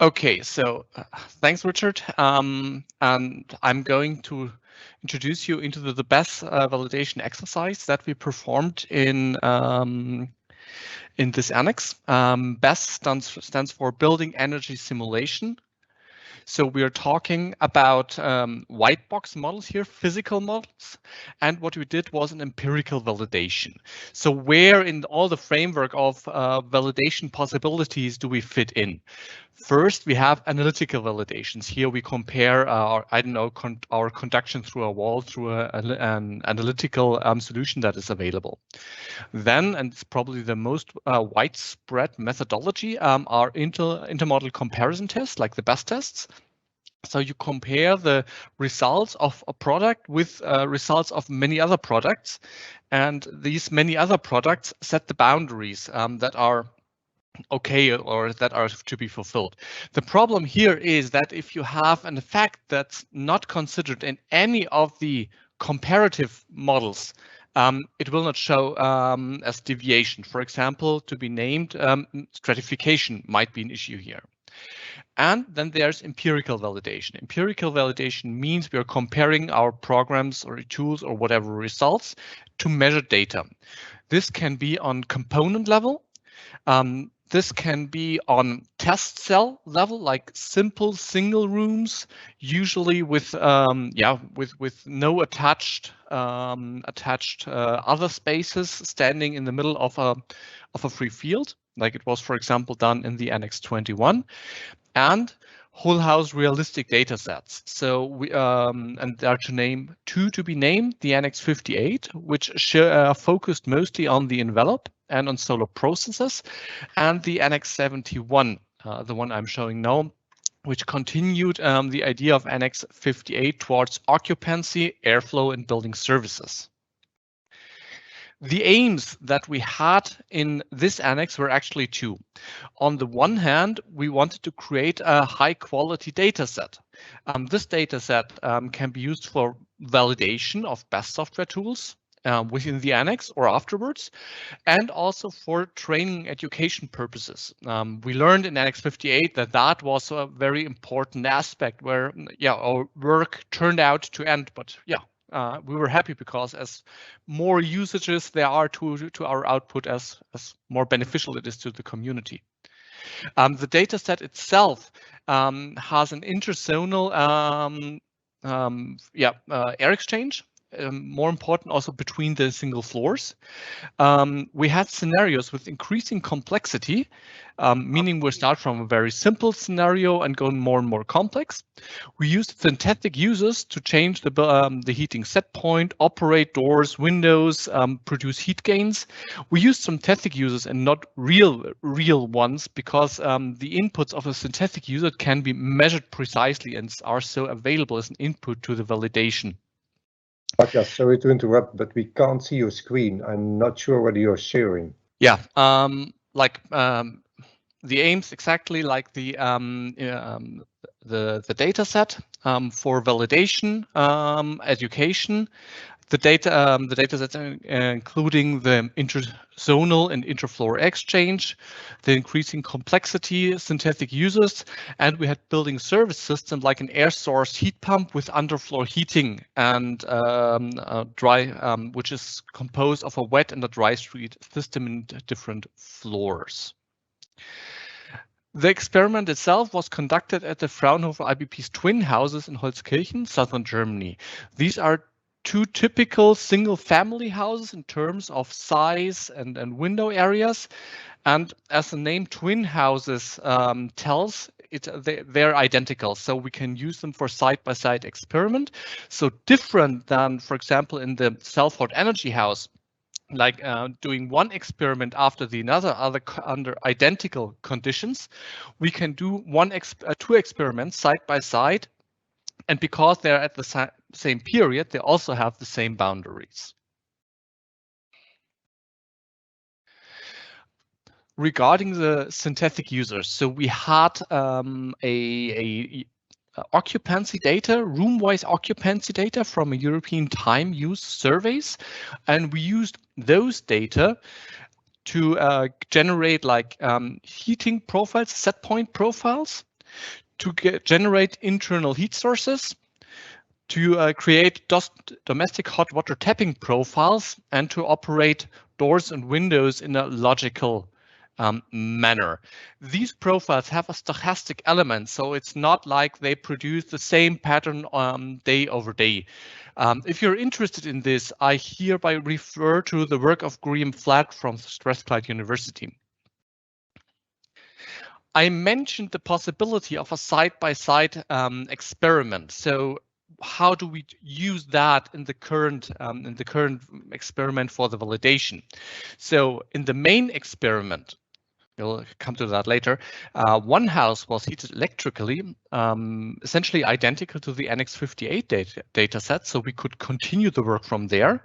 Okay, so thanks, Richard. And I'm going to introduce you into the BES validation exercise that we performed in this annex. BES stands for Building Energy Simulation. So we are talking about white box models here, physical models, and what we did was an empirical validation. So where in all the framework of validation possibilities do we fit in? First, we have analytical validations. Here we compare our, our conduction through a wall through an analytical solution that is available. Then, and it's probably the most widespread methodology, are intermodal comparison tests, like the BES tests. So you compare the results of a product with results of many other products, and these many other products set the boundaries that are okay or that are to be fulfilled. The problem here is that if you have an effect that's not considered in any of the comparative models, it will not show as deviation. For example, to be named, stratification might be an issue here. And then there's empirical validation. Empirical validation means we are comparing our programs or tools or whatever results to measured data. This can be on component level. This can be on test cell level, like simple single rooms, usually with with no attached other spaces standing in the middle of a free field, like it was, for example, done in the Annex 21, and whole house realistic data sets. So we and there are two to be named: the Annex 58, which focused mostly on the envelope and on solar processes, and the Annex 71, the one I'm showing now, which continued the idea of Annex 58 towards occupancy, airflow, and building services. The aims that we had in this annex were actually two. On the one hand, we wanted to create a high quality data set. This data set can be used for validation of BES software tools within the annex or afterwards, and also for training education purposes. We learned in Annex 58 that was a very important aspect where our work turned out to end, but we were happy because as more usages there are to our output, as more beneficial it is to the community. The data set itself has an interzonal air exchange. More important also between the single floors. We had scenarios with increasing complexity, meaning we start from a very simple scenario and go more and more complex. We used synthetic users to change the heating set point, operate doors, windows, produce heat gains. We used synthetic users and not real ones, because the inputs of a synthetic user can be measured precisely and are so available as an input to the validation. Matthias, sorry to interrupt, but we can't see your screen. I'm not sure whether you're sharing. Yeah, the aims exactly like the data set for validation, education. The data sets including the interzonal and interfloor exchange, the increasing complexity, synthetic users, and we had building service systems like an air source heat pump with underfloor heating and dry, which is composed of a wet and a dry street system in different floors. The experiment itself was conducted at the Fraunhofer IBP's twin houses in Holzkirchen, southern Germany. These are two typical single-family houses in terms of size and window areas, and as the name twin houses tells, they're identical, so we can use them for side-by-side experiment. So different than, for example, in the Salford Energy House, like doing one experiment after the other under identical conditions, we can do two experiments side by side, and because they're at the same period, they also have the same boundaries. Regarding the synthetic users, so we had occupancy data, room-wise occupancy data from a European time use surveys, and we used those data to generate like heating profiles, set point profiles. to generate internal heat sources, to create domestic hot water tapping profiles, and to operate doors and windows in a logical manner. These profiles have a stochastic element, so it's not like they produce the same pattern day over day. If you're interested in this, I hereby refer to the work of Graham Flatt from Strathclyde University. I mentioned the possibility of a side-by-side experiment. So how do we use that in the current experiment for the validation? So in the main experiment, we'll come to that later, one house was heated electrically, essentially identical to the Annex 58 data set, so we could continue the work from there.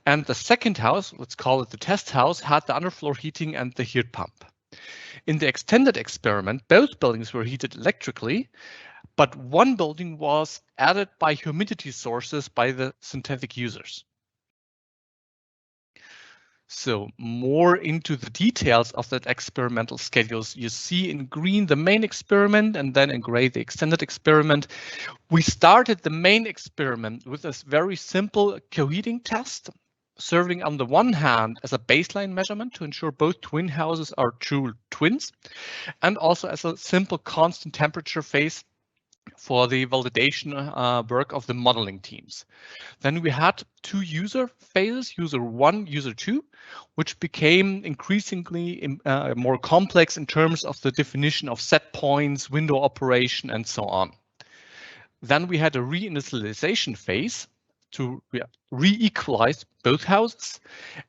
And the second house, let's call it the test house, had the underfloor heating and the heat pump. In the extended experiment, both buildings were heated electrically, but one building was added by humidity sources by the synthetic users. So more into the details of that experimental schedules, you see in green the main experiment and then in gray the extended experiment. We started the main experiment with a very simple coheating test, serving on the one hand as a baseline measurement to ensure both twin houses are true twins, and also as a simple constant temperature phase for the validation work of the modeling teams. Then we had two user phases, user 1, user 2, which became increasingly more complex in terms of the definition of set points, window operation, and so on. Then we had a reinitialization phase to re-equalize both houses.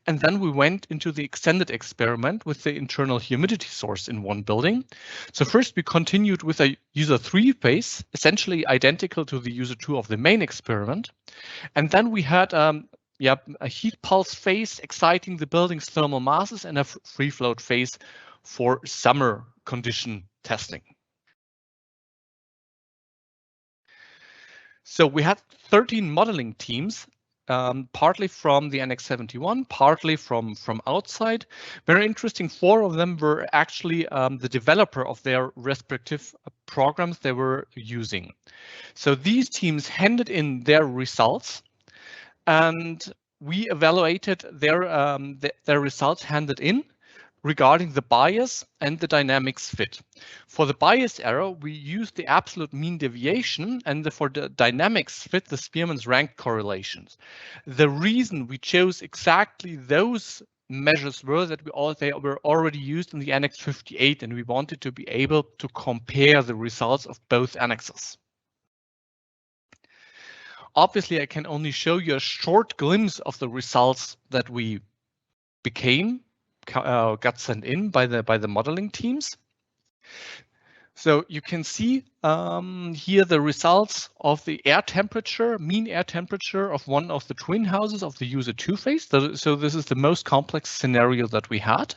And then we went into the extended experiment with the internal humidity source in one building. So first we continued with a user 3 phase, essentially identical to the user 2 of the main experiment. And then we had a heat pulse phase exciting the building's thermal masses and a free float phase for summer condition testing. So we had 13 modeling teams, partly from the Annex 71, partly from outside. Very interesting, 4 of them were actually the developer of their respective programs they were using. So these teams handed in their results, and we evaluated their results handed in regarding the bias and the dynamics fit. For the bias error, we used the absolute mean deviation, and for the dynamics fit, the Spearman's rank correlations. The reason we chose exactly those measures were that they were already used in the Annex 58, and we wanted to be able to compare the results of both annexes. Obviously, I can only show you a short glimpse of the results that we got sent in by the modeling teams. So you can see here the results of the air temperature, mean air temperature of one of the twin houses of the user 2 phase. So this is the most complex scenario that we had.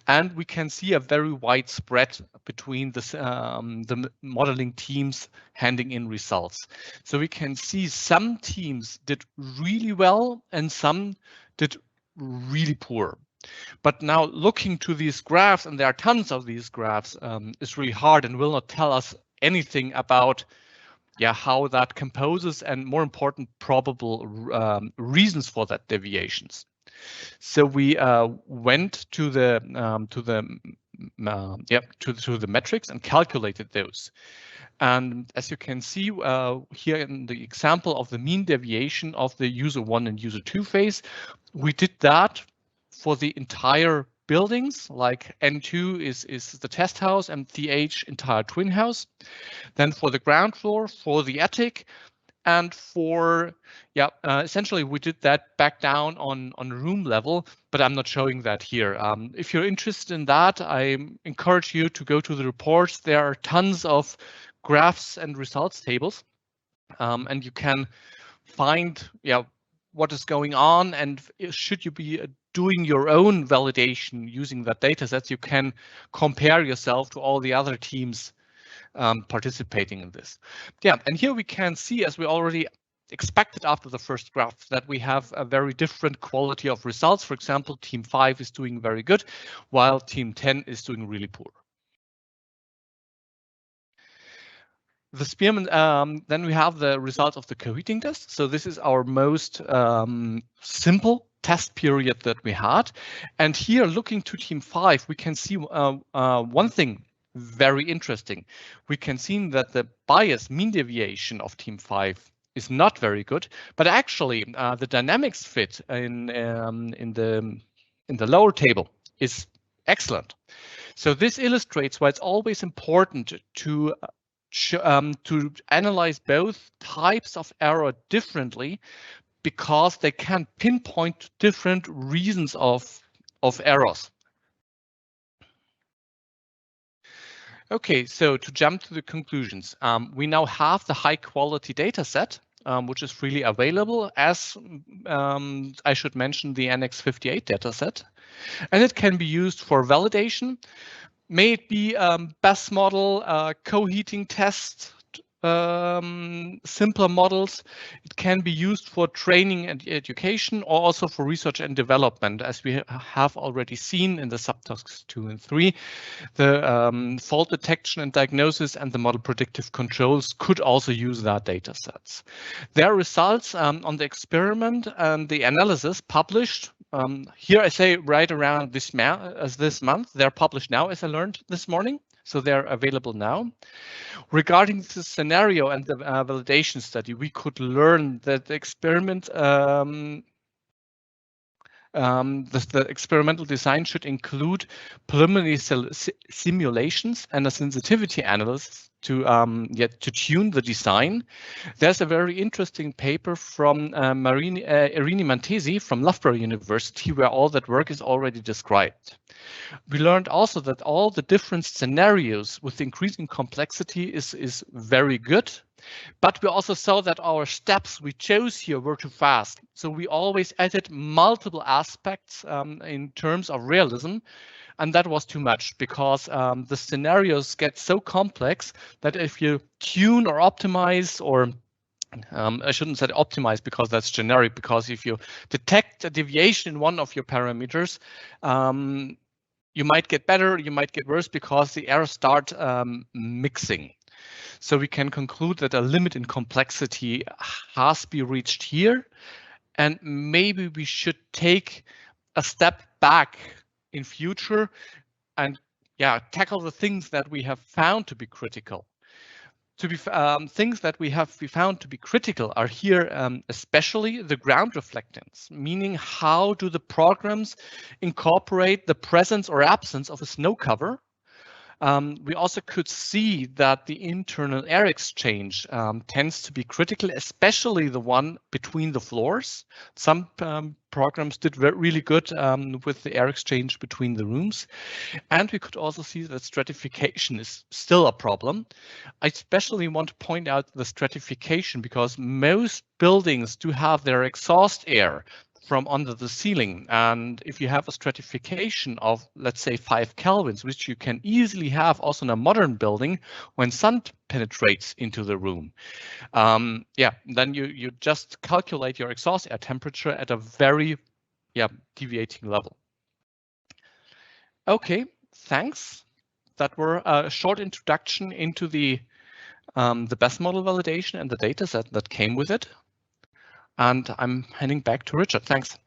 And we can see a very wide spread between the modeling teams handing in results. So we can see some teams did really well and some did really poor. But now looking to these graphs, and there are tons of these graphs, is really hard and will not tell us anything about how that composes and, more important, probable reasons for that deviations. So we went to the metrics and calculated those. And as you can see here in the example of the mean deviation of the user 1 and user 2 phase, we did that for the entire buildings, like N2 is the test house and TH entire twin house. Then for the ground floor, for the attic, and for essentially we did that back down on room level, but I'm not showing that here. If you're interested in that, I encourage you to go to the reports. There are tons of graphs and results tables, and you can find what is going on, and should you be doing your own validation using that data sets, you can compare yourself to all the other teams participating in this. And here we can see, as we already expected after the first graph, that we have a very different quality of results. For example, team 5 is doing very good, while team 10 is doing really poor. The Spearman, then we have the results of the coheating test. So this is our most simple test period that we had. And here, looking to team 5, we can see one thing very interesting. We can see that the bias mean deviation of team 5 is not very good, but actually the dynamics fit in the lower table is excellent. So this illustrates why it's always important to analyze both types of error differently, because they can pinpoint different reasons of errors. Okay, so to jump to the conclusions, we now have the high quality data set, which is freely available, as I should mention the Annex 58 data set, and it can be used for validation. May it be BES model, coheating test, simpler models. It can be used for training and education, or also for research and development, as we have already seen in the subtasks 2 and 3. The fault detection and diagnosis and the model predictive controls could also use that data sets. Their results on the experiment and the analysis published here, I say right around this month. They're published now, as I learned this morning, so they're available now. Regarding the scenario and the validation study, we could learn that the experiment, the experimental design should include preliminary simulations and a sensitivity analysis to tune the design. There's a very interesting paper from Irini Mantesi from Loughborough University, where all that work is already described. We learned also that all the different scenarios with increasing complexity is very good. But we also saw that our steps we chose here were too fast. So we always added multiple aspects in terms of realism. And that was too much, because the scenarios get so complex that if you tune or optimize, or I shouldn't say optimize because that's generic, because if you detect a deviation in one of your parameters, you might get better, you might get worse, because the errors start mixing. So we can conclude that a limit in complexity has been reached here, and maybe we should take a step back in future and tackle the things that we have found to be critical. Things that we found to be critical are here, especially the ground reflectance, meaning how do the programs incorporate the presence or absence of a snow cover. We also could see that the internal air exchange tends to be critical, especially the one between the floors. Some programs did really good with the air exchange between the rooms. And we could also see that stratification is still a problem. I especially want to point out the stratification, because most buildings do have their exhaust air from under the ceiling. And if you have a stratification of, let's say, 5 kelvins, which you can easily have also in a modern building when sun penetrates into the room, then you just calculate your exhaust air temperature at a very deviating level. Okay, thanks. That were a short introduction into the BES model validation and the data set that came with it. And I'm handing back to Richard. Thanks.